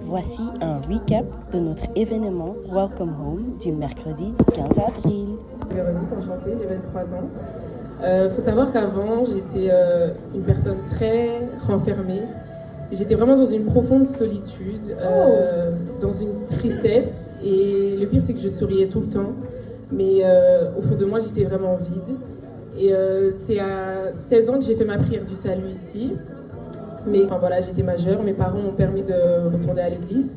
Voici un recap de notre événement Welcome Home du mercredi 15 avril. Véronique, enchantée, j'ai 23 ans. Faut savoir qu'avant, j'étais une personne très renfermée. J'étais vraiment dans une profonde solitude, dans une tristesse. Et le pire, c'est que je souriais tout le temps. Mais au fond de moi, j'étais vraiment vide. Et c'est à 16 ans que j'ai fait ma prière du salut ici. Mais enfin, voilà, j'étais majeure, mes parents m'ont permis de retourner à l'église.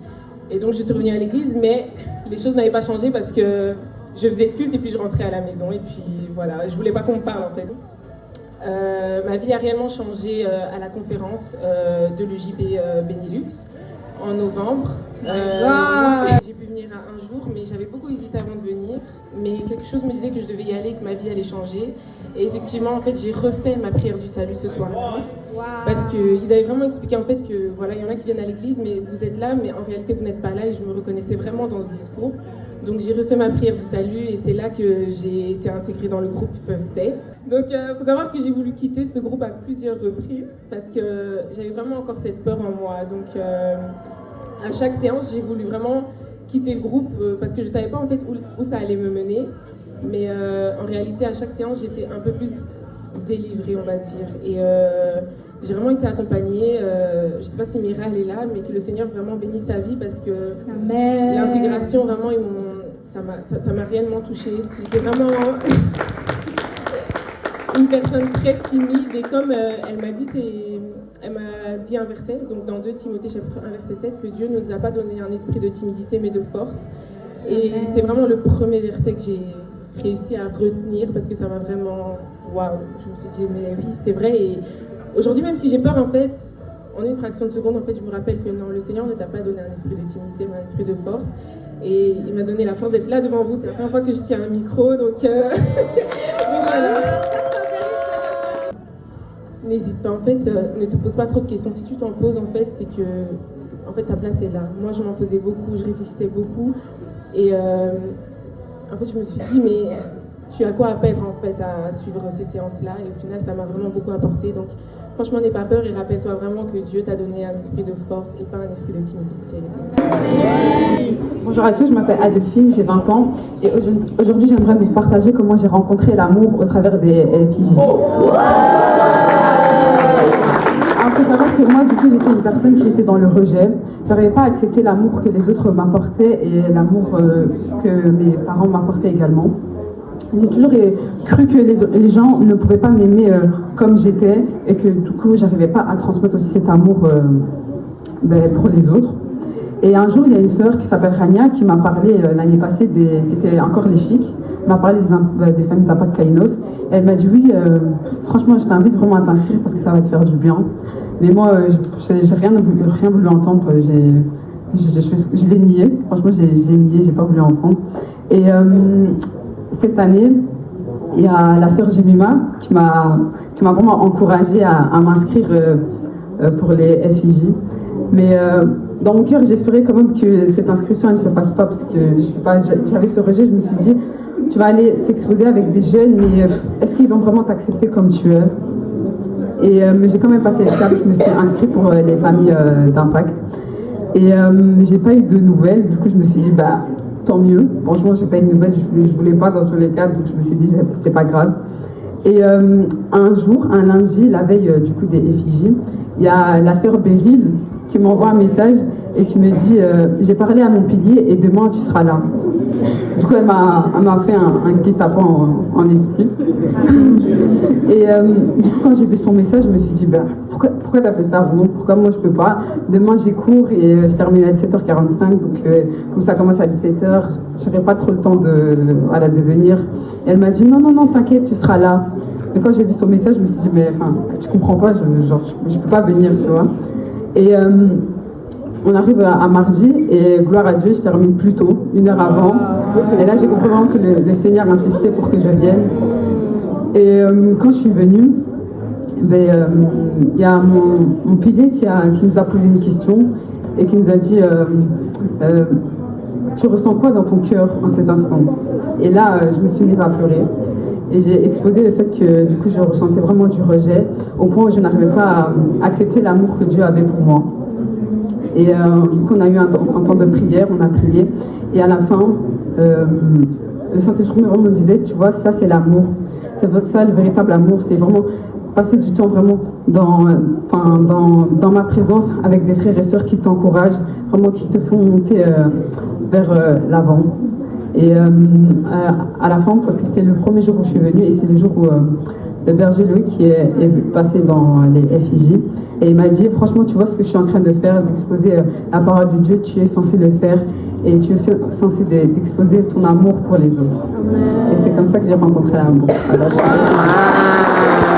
Et donc je suis revenue à l'église, mais les choses n'avaient pas changé parce que je faisais le culte et puis je rentrais à la maison. Et puis voilà, je voulais pas qu'on me parle en fait. Ma vie a réellement changé à la conférence de l'UJP Benelux en novembre. J'ai pu venir à un jour, mais j'avais beaucoup hésité avant de venir. Mais quelque chose me disait que je devais y aller, que ma vie allait changer. Et effectivement, en fait, j'ai refait ma prière du salut ce soir-là. Parce qu'ils avaient vraiment expliqué en fait que voilà, il y en a qui viennent à l'église, mais vous êtes là, mais en réalité vous n'êtes pas là. Et je me reconnaissais vraiment dans ce discours. Donc j'ai refait ma prière du salut et c'est là que j'ai été intégrée dans le groupe First Step. Donc il faut savoir que j'ai voulu quitter ce groupe à plusieurs reprises parce que j'avais vraiment encore cette peur en moi. Donc à chaque séance, j'ai voulu vraiment quitter le groupe parce que je ne savais pas en fait où ça allait me mener. Mais en réalité, à chaque séance, j'étais un peu plus délivrée, on va dire. Et j'ai vraiment été accompagnée. Je ne sais pas si Mira elle est là, mais que le Seigneur vraiment bénisse sa vie parce que l'intégration, vraiment, ça m'a réellement touchée. J'étais vraiment une personne très timide et comme elle m'a dit un verset, donc dans 2 Timothée chapitre 1 verset 7, que Dieu ne nous a pas donné un esprit de timidité mais de force. Et c'est vraiment le premier verset que j'ai réussi à retenir parce que ça m'a vraiment... Waouh. Je me suis dit, mais oui, c'est vrai. Et aujourd'hui, même si j'ai peur, en fait, en une fraction de seconde, en fait, je me rappelle que non, le Seigneur ne t'a pas donné un esprit de timidité, mais un esprit de force. Et il m'a donné la force d'être là devant vous. C'est la première fois que je tiens un micro, donc voilà. N'hésite pas, en fait, ne te pose pas trop de questions. Si tu t'en poses, en fait, c'est que en fait, ta place est là. Moi, je m'en posais beaucoup, je réfléchissais beaucoup. Et en fait, je me suis dit, mais tu as quoi à perdre, en fait, à suivre ces séances-là. Et au final, ça m'a vraiment beaucoup apporté. Donc, franchement, n'aie pas peur et rappelle-toi vraiment que Dieu t'a donné un esprit de force et pas un esprit de timidité. Bonjour à tous, je m'appelle Adelphine, j'ai 20 ans et aujourd'hui j'aimerais vous partager comment j'ai rencontré l'amour au travers des FIJ. Il faut savoir que moi, du coup, j'étais une personne qui était dans le rejet. J'arrivais pas à accepter l'amour que les autres m'apportaient et l'amour que mes parents m'apportaient également. J'ai toujours cru que les gens ne pouvaient pas m'aimer comme j'étais et que du coup, j'arrivais pas à transmettre aussi cet amour pour les autres. Et un jour, il y a une sœur qui s'appelle Rania qui m'a parlé l'année passée, c'était encore les FIC, m'a parlé des familles d'impact Kainos. Elle m'a dit oui, franchement, je t'invite vraiment à t'inscrire parce que ça va te faire du bien. Mais moi, j'ai rien voulu entendre. Je l'ai nié. Franchement, je l'ai nié. J'ai pas voulu entendre. Et cette année, il y a la sœur Jemima qui m'a vraiment encouragée à m'inscrire pour les FIJ. Mais dans mon cœur, j'espérais quand même que cette inscription ne se fasse pas parce que je sais pas, j'avais ce rejet. Je me suis dit, tu vas aller t'exposer avec des jeunes, mais est-ce qu'ils vont vraiment t'accepter comme tu es? Et j'ai quand même passé le cap. Je me suis inscrite pour les familles d'impact. Et j'ai pas eu de nouvelles. Du coup, je me suis dit, bah tant mieux. Franchement, j'ai pas eu de nouvelles. Je voulais pas dans tous les cas, donc je me suis dit, c'est pas grave. Et un jour, un lundi, la veille du coup des FIJ, il y a la sœur Beryl qui m'envoie un message et qui me dit j'ai parlé à mon pilier et demain tu seras là. Du coup, elle m'a fait un guet-apens en esprit. Et du coup, quand j'ai vu son message, je me suis dit pourquoi t'as fait ça vraiment? Pourquoi moi je peux pas? Demain j'ai cours et je termine à 17h45, donc comme ça commence à 17h, j'aurai pas trop le temps de venir. Et elle m'a dit non, t'inquiète, tu seras là. Et quand j'ai vu son message, je me suis dit mais enfin, tu comprends pas, je peux pas venir, tu vois. Et on arrive à mardi et gloire à Dieu, je termine plus tôt, 1 heure avant. Et là, j'ai compris vraiment que le Seigneur insistait pour que je vienne. Et quand je suis venue, il y a mon pilier qui nous a posé une question et qui nous a dit tu ressens quoi dans ton cœur en cet instant? Et là, je me suis mise à pleurer. Et j'ai exposé le fait que du coup je ressentais vraiment du rejet au point où je n'arrivais pas à accepter l'amour que Dieu avait pour moi. Et du coup, on a eu un temps de prière, on a prié. Et à la fin, le Saint-Esprit me disait, tu vois, ça c'est l'amour. C'est ça le véritable amour. C'est vraiment passer du temps vraiment dans ma présence avec des frères et sœurs qui t'encouragent, vraiment qui te font monter vers l'avant. Et à la fin, parce que c'est le premier jour où je suis venue et c'est le jour où le berger Louis qui est passé dans les FIJ et il m'a dit franchement tu vois ce que je suis en train de faire, d'exposer la parole de Dieu, tu es censé le faire et tu es censé d'exposer ton amour pour les autres. Et c'est comme ça que j'ai rencontré l'amour.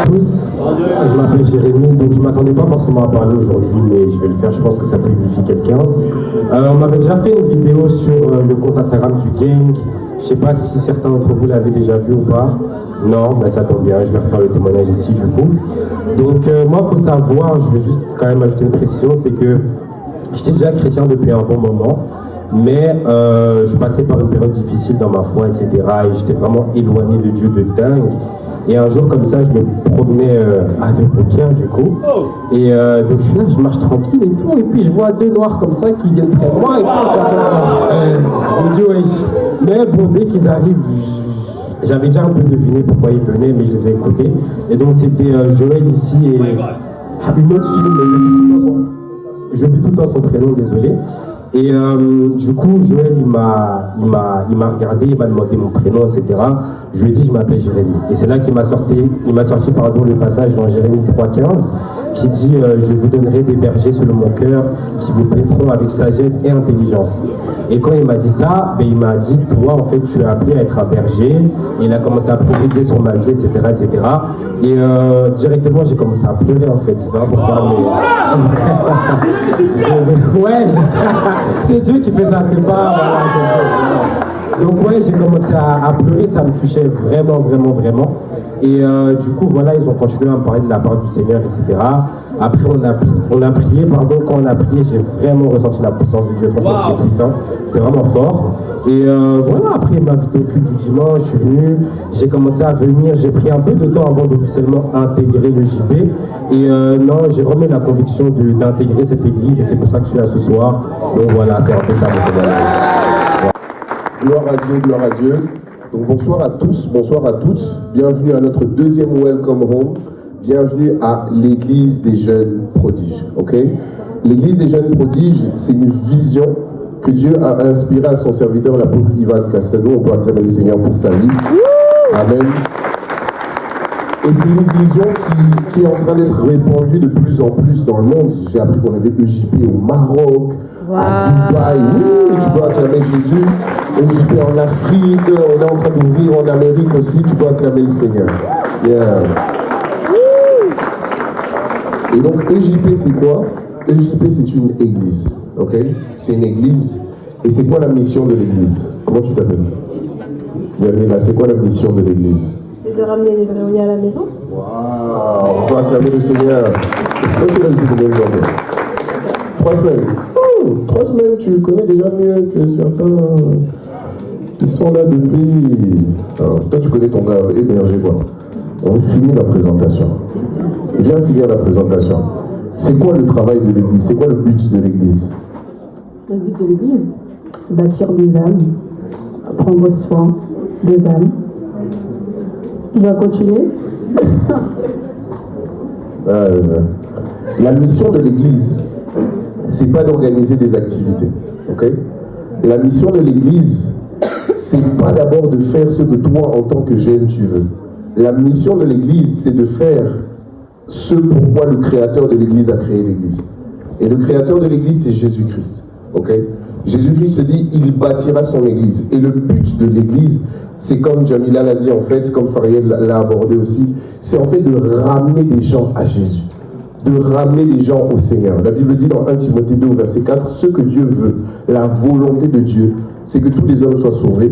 Je m'appelle Jérémy, donc je ne m'attendais pas forcément à parler aujourd'hui, mais je vais le faire, je pense que ça peut édifier quelqu'un. On m'avait déjà fait une vidéo sur le compte Instagram du gang. Je ne sais pas si certains d'entre vous l'avaient déjà vu ou pas. Non, ben ça tombe bien, je vais refaire le témoignage ici du coup. Donc moi, il faut savoir, je vais juste quand même ajouter une précision, c'est que j'étais déjà chrétien depuis un bon moment, mais je passais par une période difficile dans ma foi, etc. Et j'étais vraiment éloigné de Dieu de dingue. Et un jour comme ça, je me promenais à De Beaucaire du coup. Et donc je suis là, je marche tranquille et tout. Et puis je vois deux noirs comme ça qui viennent près de moi. Et puis je me dis, wesh. Mais bon, dès qu'ils arrivent, j'avais déjà un peu deviné pourquoi ils venaient, mais je les ai écoutés. Et donc c'était Joël ici et une autre fille, mais j'oublie tout le temps son prénom, désolé. Et du coup, Joël, il m'a regardé, il m'a demandé mon prénom, etc. Je lui ai dit, je m'appelle Jérémy. Et c'est là qu'il m'a sorti le passage dans Jérémy 3,15, qui dit, je vous donnerai des bergers selon mon cœur, qui vous prêteront avec sagesse et intelligence. Et quand il m'a dit ça, ben, il m'a dit, toi, en fait, tu es appelé à être un berger. Et il a commencé à prophétiser sur ma vie, etc., etc. Et directement, j'ai commencé à pleurer, en fait. Je sais pas pourquoi, mais... ouais, c'est Dieu qui fait ça, c'est pas... Voilà, c'est... Donc ouais, j'ai commencé à pleurer, ça me touchait vraiment, vraiment, vraiment. Et du coup, voilà, ils ont continué à me parler de la part du Seigneur, etc. Après, on a prié, pardon, quand on a prié, j'ai vraiment ressenti la puissance de Dieu. Franchement, c'était puissant, c'était vraiment fort. Et voilà, après ma vidéo culte du dimanche, je suis venu, j'ai commencé à venir, j'ai pris un peu de temps avant d'officiellement intégrer le JP. Et non, j'ai vraiment la conviction d'intégrer cette église et c'est pour ça que je suis là ce soir. Donc voilà, c'est un peu ça mon témoignage. Gloire à Dieu, gloire à Dieu. Donc bonsoir à tous, bonsoir à toutes. Bienvenue à notre deuxième Welcome Home. Bienvenue à l'église des jeunes prodiges. Ok? L'église des jeunes prodiges, c'est une vision que Dieu a inspirée à son serviteur, l'apôtre Ivan Castano. On peut acclamer le Seigneur pour sa vie. Amen. Et c'est une vision qui est en train d'être répandue de plus en plus dans le monde. J'ai appris qu'on avait EJP au Maroc, à Dubaï. Oui, tu peux acclamer Jésus. EJP en Afrique, on est en train d'ouvrir en Amérique aussi. Tu peux acclamer le Seigneur. Yeah. Et donc EJP c'est quoi? EJP c'est une église. Ok? C'est une église. Et c'est quoi la mission de l'église? Comment tu t'appelles? Bienvenue là, c'est quoi la mission de l'église? De ramener les vrais à la maison. Waouh, on peut acclamer le Seigneur. Quand tu l'as dit combien de temps? 3 semaines. 3 semaines, tu connais déjà mieux que certains qui sont là depuis. Alors, toi, tu connais ton gars hébergé quoi. On finit la présentation. Viens finir la présentation. C'est quoi le travail de l'église? C'est quoi le but de l'église? Le but de l'église, bâtir des âmes, prendre soin des âmes. Je vais continuer. La mission de l'église, c'est pas d'organiser des activités, ok? La mission de l'église, c'est pas d'abord de faire ce que toi, en tant que jeune, tu veux. La mission de l'église, c'est de faire ce pourquoi le créateur de l'église a créé l'église. Et le créateur de l'église, c'est Jésus-Christ, ok? Jésus-Christ se dit, il bâtira son église. Et le but de l'église, c'est comme Jamila l'a dit en fait, comme Fariel l'a abordé aussi, c'est en fait de ramener des gens à Jésus, de ramener les gens au Seigneur. La Bible dit dans 1 Timothée 2 verset 4, ce que Dieu veut, la volonté de Dieu, c'est que tous les hommes soient sauvés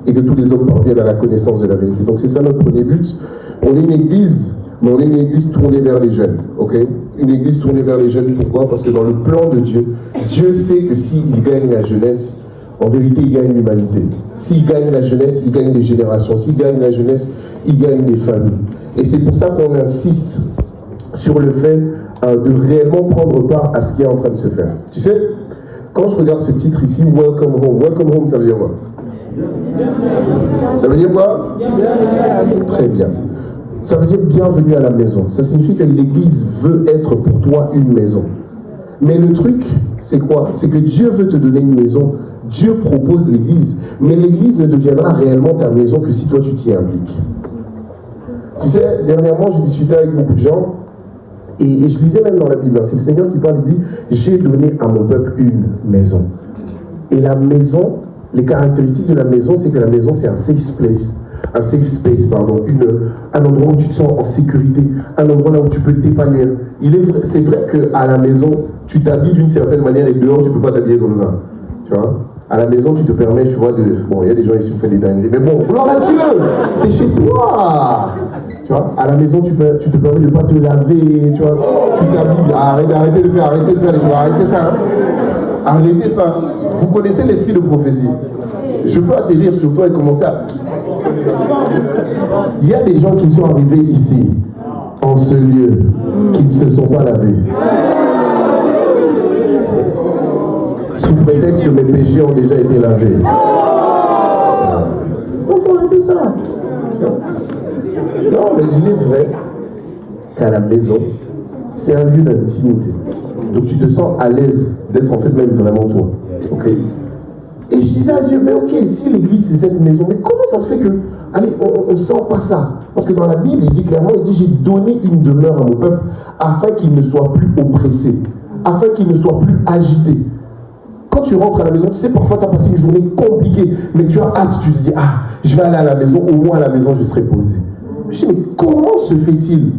et que tous les hommes parviennent à la connaissance de la vérité. Donc c'est ça notre premier but. On est une église, mais on est une église tournée vers les jeunes, ok? Une église tournée vers les jeunes, pourquoi? Parce que dans le plan de Dieu, Dieu sait que s'il gagne la jeunesse, en vérité, il gagne l'humanité. S'il gagne la jeunesse, il gagne les générations. S'il gagne la jeunesse, il gagne les familles. Et c'est pour ça qu'on insiste sur le fait de réellement prendre part à ce qui est en train de se faire. Tu sais, quand je regarde ce titre ici, Welcome Home, ça veut dire quoi? Ça veut dire quoi? Très bien. Ça veut dire bienvenue à la maison. Ça signifie que l'Église veut être pour toi une maison. Mais le truc, c'est quoi? C'est que Dieu veut te donner une maison. Dieu propose l'Église. Mais l'Église ne deviendra réellement ta maison que si toi tu t'y impliques. Tu sais, dernièrement, j'ai discuté avec beaucoup de gens. Et je lisais même dans la Bible, c'est le Seigneur qui parle, il dit « J'ai donné à mon peuple une maison ». Et la maison, les caractéristiques de la maison, c'est que la maison, c'est un safe place. Un safe space, pardon. Un endroit où tu te sens en sécurité. Un endroit là où tu peux t'épanouir. C'est vrai qu'à la maison, tu t'habilles d'une certaine manière et dehors, tu ne peux pas t'habiller comme ça. Tu vois? À la maison, tu te permets, tu vois, de... Bon, il y a des gens ici qui font des dingueries. Mais bon, gloire à Dieu, c'est chez toi. Tu vois, à la maison, tu te permets de ne pas te laver, tu vois, tu t'habilles, arrêtez de faire les choses, arrêtez ça. Hein. Arrêtez ça. Vous connaissez l'esprit de prophétie. Je peux atterrir sur toi et commencer à... Il y a des gens qui sont arrivés ici, en ce lieu, qui ne se sont pas lavés. Sous prétexte que mes péchés ont déjà été lavés. Il faut arrêter ça. Non, mais il est vrai qu'à la maison, c'est un lieu d'intimité. Donc tu te sens à l'aise d'être en fait même vraiment toi. Ok? Et je disais à Dieu, mais ok, si l'église c'est cette maison, mais comment ça se fait que, allez, on ne sent pas ça? Parce que dans la Bible, il dit clairement, il dit, j'ai donné une demeure à mon peuple afin qu'il ne soit plus oppressé, afin qu'il ne soit plus agité. Quand tu rentres à la maison, tu sais, parfois tu as passé une journée compliquée, mais tu as hâte, tu te dis, ah, je vais aller à la maison, au moins à la maison je serai posé. Je dis, mais comment se fait-il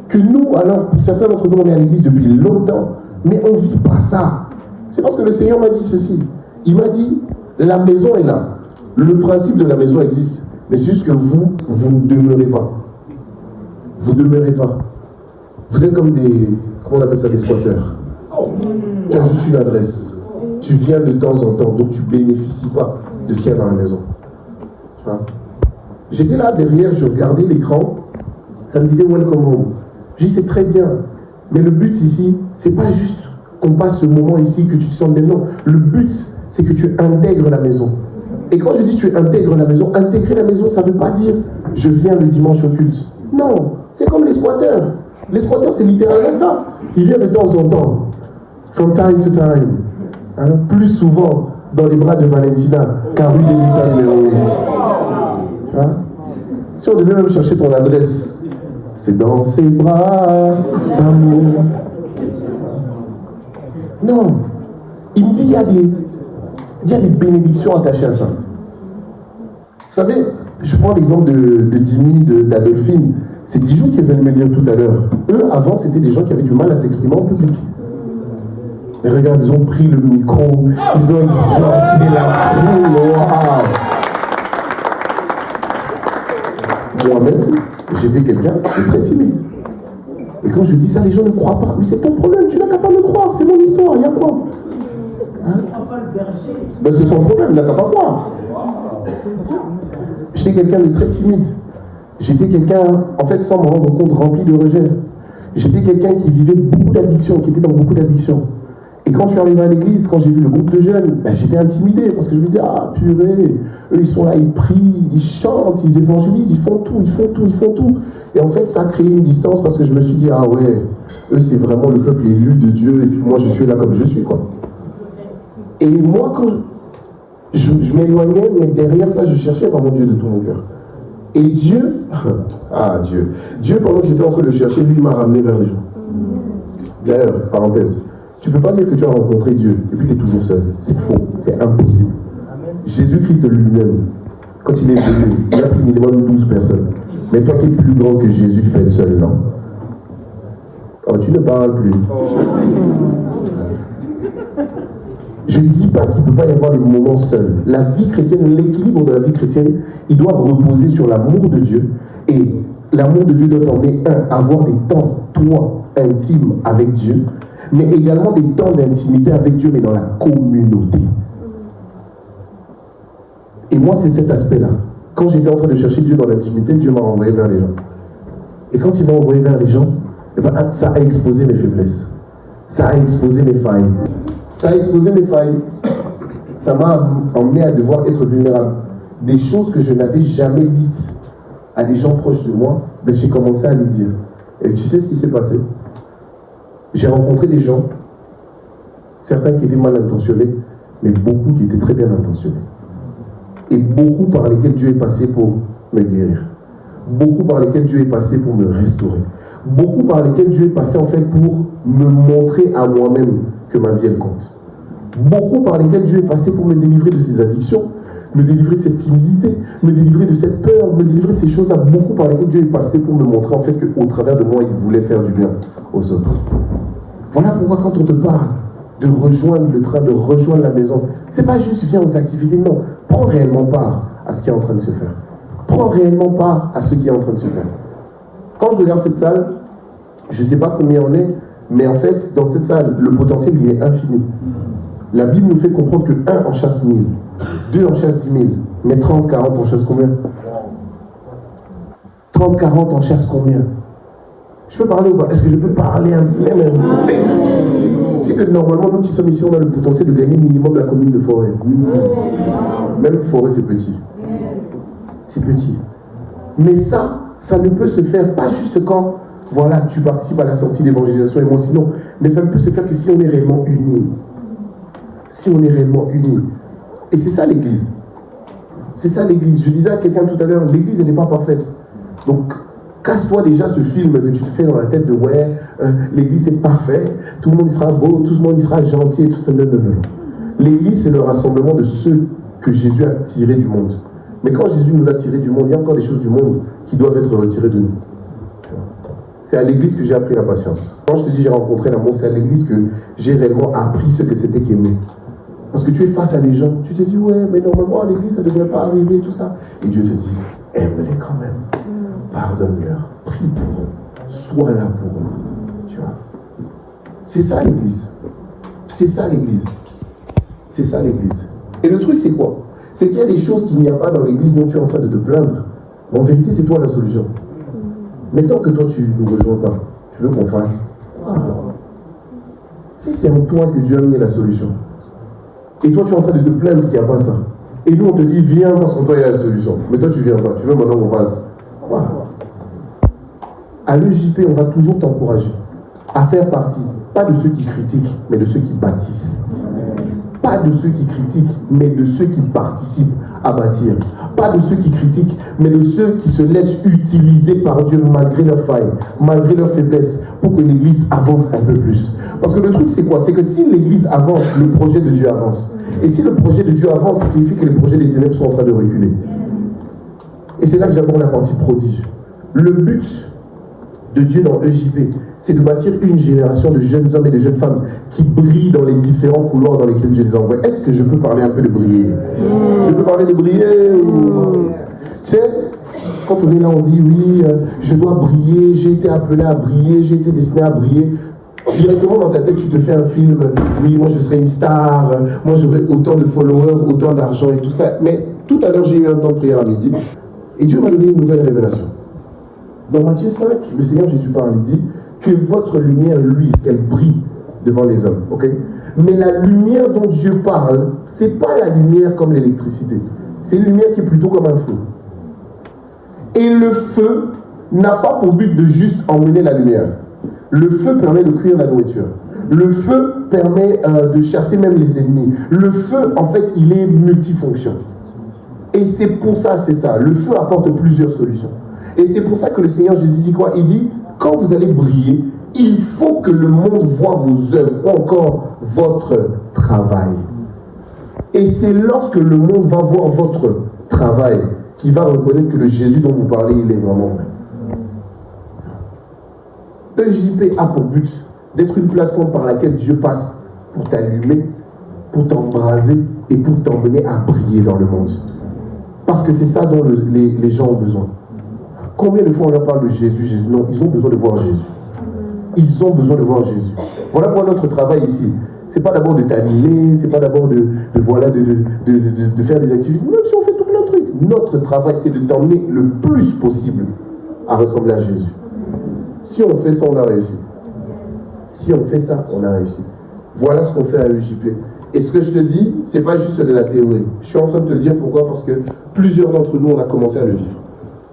que nous, alors, pour certains d'entre nous, on est à l'église depuis longtemps, mais on ne vit pas ça? C'est parce que le Seigneur m'a dit ceci. Il m'a dit, la maison est là. Le principe de la maison existe. Mais c'est juste que vous ne demeurez pas. Vous ne demeurez pas. Vous êtes comme des, comment on appelle ça, des squatteurs. Tu as juste une adresse. Tu viens de temps en temps, donc tu ne bénéficies pas de ce qu'il y a dans la maison. Tu vois? J'étais là derrière, je regardais l'écran, ça me disait Welcome Home. J'ai dit c'est très bien, mais le but ici, c'est pas juste qu'on passe ce moment ici, que tu te sens bien. Non, le but, c'est que tu intègres la maison. Et quand je dis tu intègres la maison, intégrer la maison, ça ne veut pas dire je viens le dimanche au culte. Non, c'est comme les squatteurs. Les squatteurs, c'est littéralement ça. Ils viennent de temps en temps, from time to time. Hein, plus souvent dans les bras de Valentina qu'à rue des Lutins numéro 8. Hein? Si on devait même chercher ton adresse, c'est dans ses bras d'amour. Non, il me dit il y a des bénédictions attachées à ça. Vous savez, je prends l'exemple de Dimi, d'Adolphine. C'est Dijon qui est venu me dire tout à l'heure. Eux, avant, c'était des gens qui avaient du mal à s'exprimer en public. Et regarde, ils ont pris le micro, ils ont exhorté la foule. Wow. Moi-même, j'étais quelqu'un de très timide. Et quand je dis ça, les gens ne croient pas. Mais c'est ton problème, tu n'as qu'à pas me croire, c'est mon histoire, il y a quoi? Hein? Ben, c'est son problème, il n'a qu'à pas croire. J'étais quelqu'un de très timide. J'étais quelqu'un, en fait, sans me rendre compte, rempli de rejet. J'étais quelqu'un qui vivait beaucoup d'addictions, qui était dans beaucoup d'addictions. Et quand je suis arrivé à l'église, quand j'ai vu le groupe de jeunes, ben, j'étais intimidé parce que je me disais, ah purée, eux ils sont là, ils prient, ils chantent, ils évangélisent, ils font tout. Et en fait, ça a créé une distance parce que je me suis dit, ah ouais, eux c'est vraiment le peuple élu de Dieu et puis moi je suis là comme je suis, quoi. Et moi, quand je m'éloignais, mais derrière ça, je cherchais vraiment Dieu de tout mon cœur. Et Dieu, Dieu pendant que j'étais en train de le chercher, lui m'a ramené vers les gens. D'ailleurs, parenthèse, tu ne peux pas dire que tu as rencontré Dieu et puis tu es toujours seul. C'est faux, c'est impossible. Jésus-Christ lui-même, quand il est venu, il a pris minimum 12 personnes. Mais toi qui es plus grand que Jésus, tu peux être seul, non? Oh, tu ne parles plus. Je ne dis pas qu'il ne peut pas y avoir des moments seuls. La vie chrétienne, l'équilibre de la vie chrétienne, il doit reposer sur l'amour de Dieu. Et l'amour de Dieu doit t'emmener, avoir des temps, toi, intimes avec Dieu, mais également des temps d'intimité avec Dieu, mais dans la communauté. Et moi, c'est cet aspect-là. Quand j'étais en train de chercher Dieu dans l'intimité, Dieu m'a envoyé vers les gens. Et quand il m'a envoyé vers les gens, eh ben, ça a exposé mes faiblesses. Ça a exposé mes failles. Ça a exposé mes failles. Ça m'a emmené à devoir être vulnérable. Des choses que je n'avais jamais dites à des gens proches de moi, ben, j'ai commencé à les dire. Et tu sais ce qui s'est passé? J'ai rencontré des gens, certains qui étaient mal intentionnés, mais beaucoup qui étaient très bien intentionnés. Et beaucoup par lesquels Dieu est passé pour me guérir. Beaucoup par lesquels Dieu est passé pour me restaurer. Beaucoup par lesquels Dieu est passé en fait pour me montrer à moi-même que ma vie elle compte. Beaucoup par lesquels Dieu est passé pour me délivrer de ces addictions, me délivrer de cette timidité, me délivrer de cette peur, me délivrer de ces choses-là. Beaucoup par lesquels Dieu est passé pour me montrer en fait qu'au travers de moi, il voulait faire du bien aux autres. Voilà pourquoi quand on te parle de rejoindre le train, de rejoindre la maison, c'est pas juste viens aux activités, non. Prends réellement part à ce qui est en train de se faire. Prends réellement part à ce qui est en train de se faire. Quand je regarde cette salle, je ne sais pas combien on est, mais en fait, dans cette salle, le potentiel, il est infini. La Bible nous fait comprendre que 1 en chasse 1000, 2 en chasse 10 000, mais 30, 40 en chasse combien? 30, 40 en chasse combien? Je peux parler ou pas? Est-ce que je peux parler un peu? Tu sais que normalement, nous qui sommes ici, on a le potentiel de gagner minimum la commune de Forêt. Même Forêt, c'est petit. C'est petit. Mais ça ne peut se faire pas juste quand, voilà, tu participes à la sortie d'évangélisation et moi sinon, mais ça ne peut se faire que si on est réellement unis. Si on est réellement unis. Et c'est ça l'Église. C'est ça l'Église. Je disais à quelqu'un tout à l'heure, l'Église, elle n'est pas parfaite. Donc, casse-toi déjà ce film que tu te fais dans la tête de ouais, l'Église est parfaite, tout le monde y sera beau, tout le monde y sera gentil et tout ça. Non, non, non. L'Église, c'est le rassemblement de ceux que Jésus a tirés du monde. Mais quand Jésus nous a tirés du monde, il y a encore des choses du monde qui doivent être retirées de nous. C'est à l'église que j'ai appris la patience. Quand je te dis j'ai rencontré l'amour, c'est à l'église que j'ai réellement appris ce que c'était qu'aimer. Parce que tu es face à des gens, tu te dis ouais, mais normalement à l'église ça ne devrait pas arriver, tout ça. Et Dieu te dit, aime-les quand même. Pardonne-leur, prie pour eux, sois là pour eux. Tu vois. C'est ça l'église. C'est ça l'église. C'est ça l'église. Et le truc c'est quoi? C'est qu'il y a des choses qu'il n'y a pas dans l'église dont tu es en train de te plaindre. Mais en vérité, c'est toi la solution. Mais tant que toi, tu ne nous rejoins pas, tu veux qu'on fasse. Si c'est en toi que Dieu a mis la solution, et toi, tu es en train de te plaindre qu'il n'y a pas ça, et nous, on te dit, viens parce qu'en toi, il y a la solution. Mais toi, tu viens pas. Tu veux maintenant qu'on fasse. Voilà. À l'EJP, on va toujours t'encourager à faire partie, pas de ceux qui critiquent, mais de ceux qui bâtissent. Pas de ceux qui critiquent, mais de ceux qui participent à bâtir. Pas de ceux qui critiquent, mais de ceux qui se laissent utiliser par Dieu malgré leurs failles, malgré leurs faiblesses, pour que l'Église avance un peu plus. Parce que le truc, c'est quoi? C'est que si l'Église avance, le projet de Dieu avance. Et si le projet de Dieu avance, ça signifie que les projets des ténèbres sont en train de reculer. Et c'est là que j'aborde la partie prodige. Le but de Dieu dans EJP, c'est de bâtir une génération de jeunes hommes et de jeunes femmes qui brillent dans les différents couloirs dans lesquels Dieu les envoie. Est-ce que je peux parler un peu de briller? Je peux parler de briller ou... Tu sais, quand on est là, on dit oui, je dois briller, j'ai été appelé à briller, j'ai été destiné à briller. Directement dans ta tête, tu te fais un film, oui, moi je serai une star, moi j'aurai autant de followers, autant d'argent et tout ça. Mais tout à l'heure, j'ai eu un temps de prière à midi et Dieu m'a donné une nouvelle révélation. Dans Matthieu 5, le Seigneur Jésus parle, il dit que votre lumière luise, qu'elle brille devant les hommes. Okay? Mais la lumière dont Dieu parle, c'est pas la lumière comme l'électricité. C'est une lumière qui est plutôt comme un feu. Et le feu n'a pas pour but de juste emmener la lumière. Le feu permet de cuire la nourriture. Le feu permet de chasser même les ennemis. Le feu, en fait, il est multifonction. Et c'est pour ça, c'est ça. Le feu apporte plusieurs solutions. Et c'est pour ça que le Seigneur Jésus dit quoi? Il dit, quand vous allez briller, il faut que le monde voit vos œuvres, ou encore votre travail. Et c'est lorsque le monde va voir votre travail qu'il va reconnaître que le Jésus dont vous parlez, il est vraiment vrai. EJP a pour but d'être une plateforme par laquelle Dieu passe pour t'allumer, pour t'embraser et pour t'emmener à briller dans le monde. Parce que c'est ça dont les gens ont besoin. Combien de fois on leur parle de Jésus, Jésus? Non, ils ont besoin de voir Jésus. Ils ont besoin de voir Jésus. Voilà pourquoi notre travail ici. C'est pas d'abord de t'animer, c'est pas d'abord de faire des activités. Même si on fait tout plein de trucs. Notre travail, c'est de t'emmener le plus possible à ressembler à Jésus. Si on fait ça, on a réussi. Si on fait ça, on a réussi. Voilà ce qu'on fait à EJP. Et ce que je te dis, c'est pas juste de la théorie. Je suis en train de te le dire pourquoi? Parce que plusieurs d'entre nous, on a commencé à le vivre.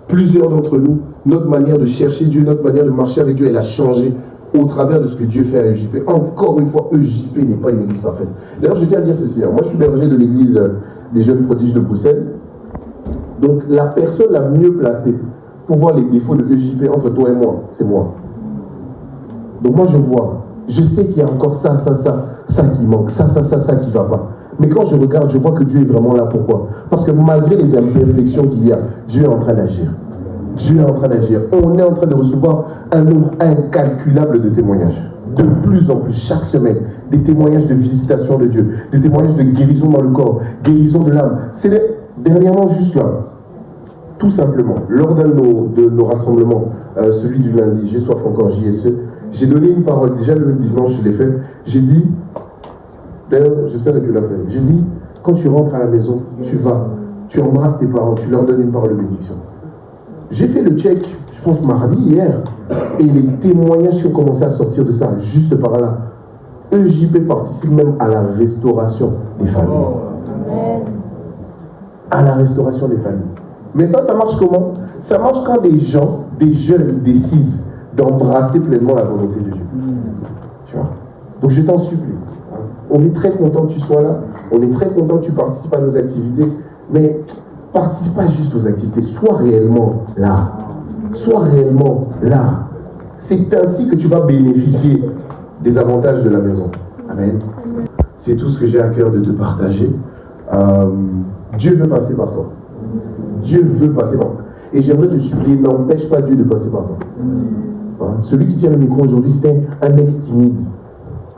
Plusieurs d'entre nous, notre manière de chercher Dieu, notre manière de marcher avec Dieu, elle a changé au travers de ce que Dieu fait à EJP. Encore une fois, EJP n'est pas une église parfaite. D'ailleurs, je tiens à dire ceci. Moi, je suis berger de l'église des jeunes prodiges de Bruxelles. Donc, la personne la mieux placée pour voir les défauts de EJP entre toi et moi, c'est moi. Donc, moi, je vois. Je sais qu'il y a encore ça qui manque, ça qui ne va pas. Mais quand je regarde, je vois que Dieu est vraiment là. Pourquoi? Parce que malgré les imperfections qu'il y a, Dieu est en train d'agir. Dieu est en train d'agir. On est en train de recevoir un nombre incalculable de témoignages. De plus en plus, chaque semaine, des témoignages de visitation de Dieu, des témoignages de guérison dans le corps, guérison de l'âme. C'est dernièrement juste là, tout simplement, lors d'un de nos rassemblements, celui du lundi, j'ai soif encore, JSE, j'ai donné une parole. Déjà le dimanche, je l'ai fait. J'ai dit, d'ailleurs, j'espère que tu l'as fait. J'ai dit, quand tu rentres à la maison, tu vas, tu embrasses tes parents, tu leur donnes une parole de bénédiction. J'ai fait le check, je pense mardi, hier, et les témoignages qui ont commencé à sortir de ça, juste par là. EJP participe même à la restauration des familles. À la restauration des familles. Mais ça marche comment? Ça marche quand des gens, des jeunes décident d'embrasser pleinement la volonté de Dieu. Tu vois? Donc je t'en supplie. On est très content que tu sois là. On est très content que tu participes à nos activités. Mais participe pas juste aux activités. Sois réellement là. Sois réellement là. C'est ainsi que tu vas bénéficier des avantages de la maison. Amen. C'est tout ce que j'ai à cœur de te partager. Dieu veut passer par toi. Dieu veut passer par toi. Et j'aimerais te supplier, n'empêche pas Dieu de passer par toi. Voilà. Celui qui tient le micro aujourd'hui, c'est un ex timide.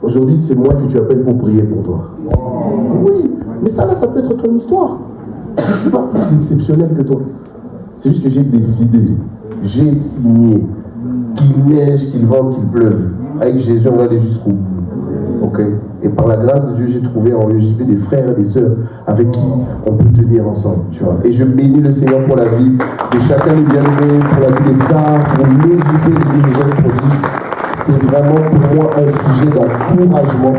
Aujourd'hui, c'est moi que tu appelles pour prier pour toi. Oui, mais ça peut être ton histoire. Je ne suis pas plus exceptionnel que toi. C'est juste que j'ai décidé, j'ai signé qu'il neige, qu'il vente, qu'il pleuve. Avec Jésus, on va aller jusqu'au bout. Ok? Et par la grâce de Dieu, j'ai trouvé en EJP des frères et des sœurs avec qui on peut tenir ensemble. Tu vois? Et je bénis le Seigneur pour la vie de chacun des bien-aimés, pour la vie des stars, pour l'EJP, l'église des jeunes prodiges. C'est vraiment pour moi un sujet d'encouragement.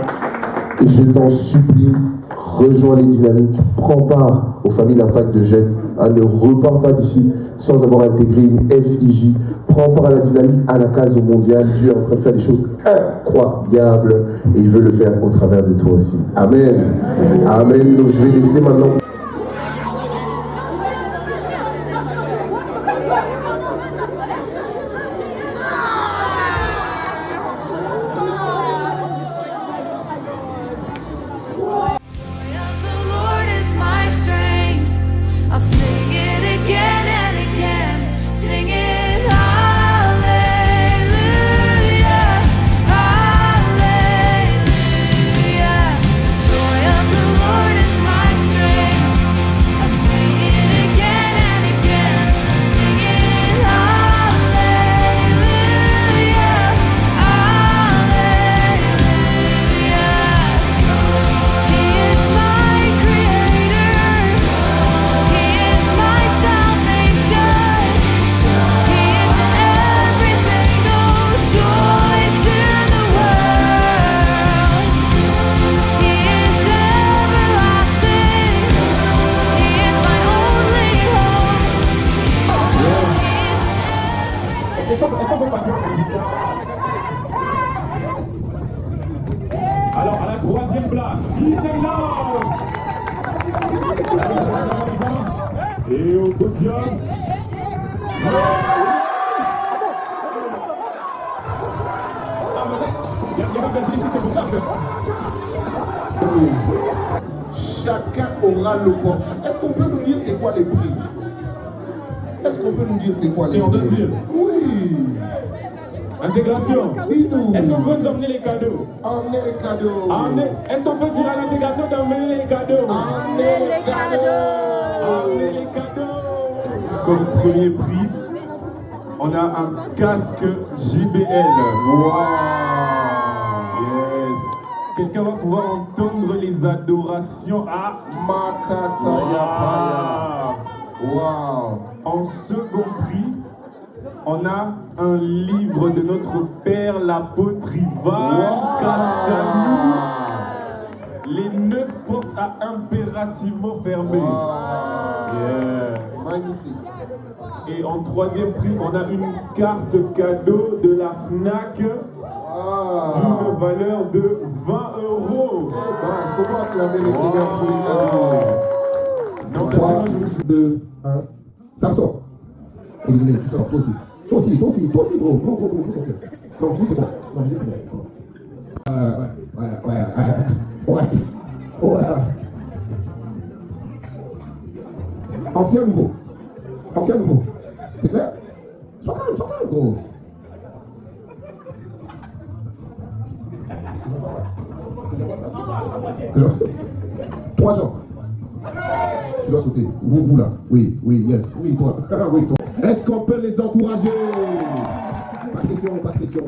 Et je t'en supplie, rejoins les dynamiques, prends part aux familles d'impact de jeunes, ne repars pas d'ici sans avoir intégré une FIJ, prends part à la dynamique à la case au mondial. Dieu est en train de faire des choses incroyables et il veut le faire au travers de toi aussi. Amen. Amen. Donc je vais laisser maintenant. Alors, à la troisième place, Peace and Love. Et au podium, il y a pas de ici, c'est pour ça en fait. Chacun aura l'opportunité. Est-ce qu'on peut nous dire c'est quoi les prix? Est-ce qu'on peut nous dire c'est quoi les prix? Oui. Intégration. Dis-nous. Est-ce qu'on peut nous emmener les cadeaux? Emmenez les cadeaux. Est-ce qu'on peut dire à l'intégration d'emmener les cadeaux? Emmenez les cadeaux. Emmener les cadeaux. Comme premier prix, on a un casque JBL. Wow. Yes. Quelqu'un va pouvoir entendre les adorations à Makata. Wow. En second prix, on a un livre de notre père, l'apôtre Ivan Castanou. Les 9 portes à impérativement fermer. Magnifique. Et en 3e prix, on a une carte cadeau de la FNAC d'une valeur de 20 €. Est-ce qu'on peut acclamer le Seigneur pour les cadeaux? Non, 3, 2, 1. Samson. Éliminé, tu sors, toi aussi. Toi aussi, bro, faut sortir. Non, fini, c'est bon. Ouais. Ancien nouveau. C'est clair? Sois calme, gros. Alors, 3 gens. Tu dois sauter. Vous là. Oui, yes. Oui, toi. Oui, toi. Est-ce qu'on peut les encourager? Pas de pression.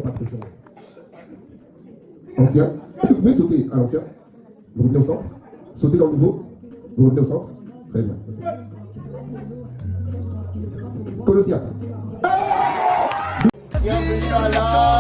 Ancien. Est-ce que vous pouvez sauter à l'ancien? Vous revenez au centre. Sautez dans le nouveau. Vous revenez au centre. Très bien. Colossiens. Bienvenue à la